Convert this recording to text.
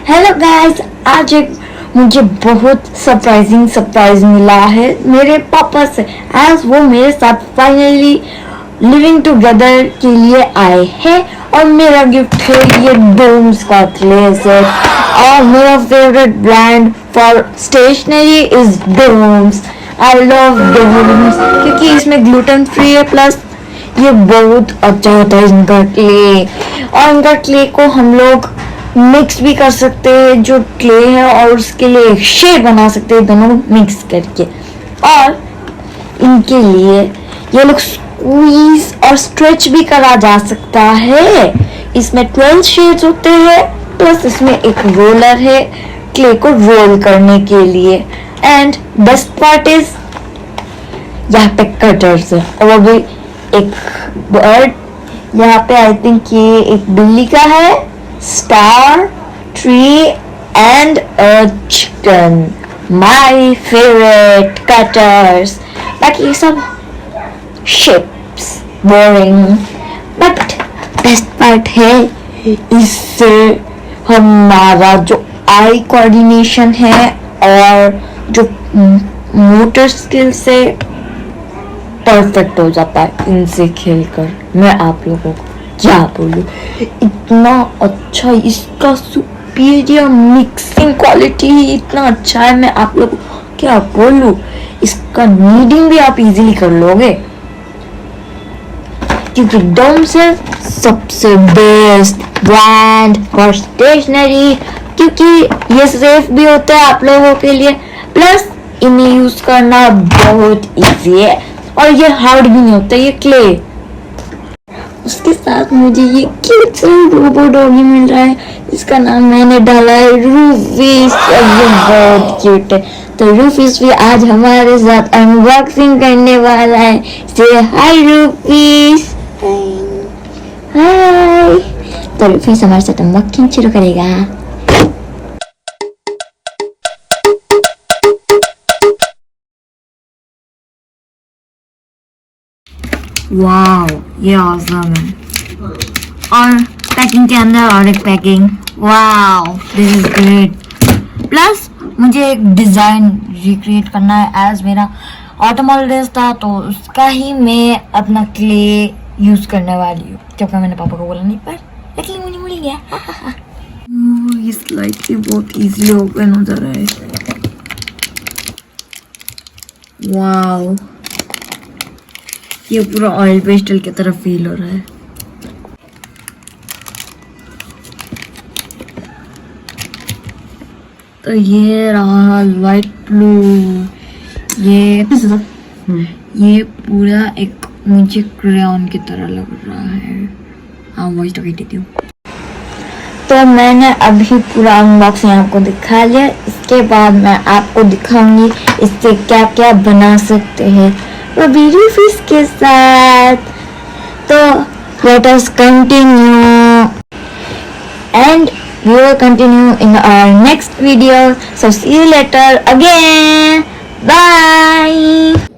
Hello guys, आज एक मुझे बहुत सरप्राइज मिला है मेरे पापा से, एज वो मेरे साथ फाइनली लिविंग टुगेदर के लिए आए हैं। और मेरा गिफ्ट है ये डोम्स का क्ले सेट। और मेरा favourite brand for stationery is Doms. I love Doms क्योंकि इसमें ग्लूटेन फ्री है, प्लस ये बहुत अच्छा होता है इनका क्ले। और इनका क्ले को हम लोग मिक्स भी कर सकते हैं जो क्ले है, और उसके लिए एक शेप बना सकते हैं दोनों मिक्स करके। और इनके लिए ये लोग स्क्वीज और स्ट्रेच भी करा जा सकता है। इसमें 12 शेड्स होते हैं, प्लस इसमें एक रोलर है क्ले को रोल करने के लिए। एंड बेस्ट पार्ट इज यहाँ पे कटर्स है, और वो भी एक बर्ड। यहाँ पे आई थिंक ये एक बिल्ली का है, star, tree and a chicken. My favourite cutters. बाकी ये सब shapes boring, but best part है इससे हमारा जो आई कोऑर्डिनेशन है और जो मोटर स्किल्स से परफेक्ट हो जाता है इनसे खेलकर। मैं आप लोगों को क्या बोलूं, इतना अच्छा इसका सुपीरियर मिक्सिंग क्वालिटी इतना अच्छा है। मैं आप लोगों को क्या बोलूं, इसका नीडिंग भी आप इजीली कर लोगे क्योंकि डोम्स है सबसे बेस्ट ब्रांड फॉर स्टेशनरी। क्योंकि ये सेफ भी होता है आप लोगों के लिए, प्लस इन्हें यूज करना बहुत इजी है, और ये हार्ड भी नहीं होता। ये क्ले, उसके साथ मुझे ये क्यूट सा रोबो डॉगी मिल रहा है, इसका नाम मैंने डाला है रूफीस। ये बहुत क्यूट है। तो रूफीस भी आज हमारे साथ अनबॉक्सिंग करने वाला है। से हाय रूफीस। हाय। तो रूफीस हमारे साथ अनबॉक्सिंग शुरू करेगा। वाओ, ये ऑसम है। और पैकिंग के अंदर और एक packing. Wow, this is great. Plus मुझे एक डिजाइन रिक्रिएट करना है, एज मेरा ऑटोमोबाइल ड्रेस था तो उसका ही मैं अपना क्ले यूज करने वाली हूँ, जबकि मैंने पापा को बोला नहीं, पर लेकिन मुझे मिल गया। इस लाइट से बहुत इजीली ओपन हो जा रहा है। वाओ, ये पूरा ऑयल पेस्टल की तरफ फील हो रहा है। तो ये रहा लाइट ब्लू। ये पूरा एक मुझे क्रेयॉन की तरह लग रहा है। हाँ, वॉइस तो देती हूँ। तो मैंने अभी पूरा अनबॉक्सिंग आपको दिखा लिया। इसके बाद मैं आपको दिखाऊंगी इससे क्या क्या बना सकते हैं वो वीडियो फिश के साथ। तो let us continue and we will continue in our next video. So see you later again. Bye.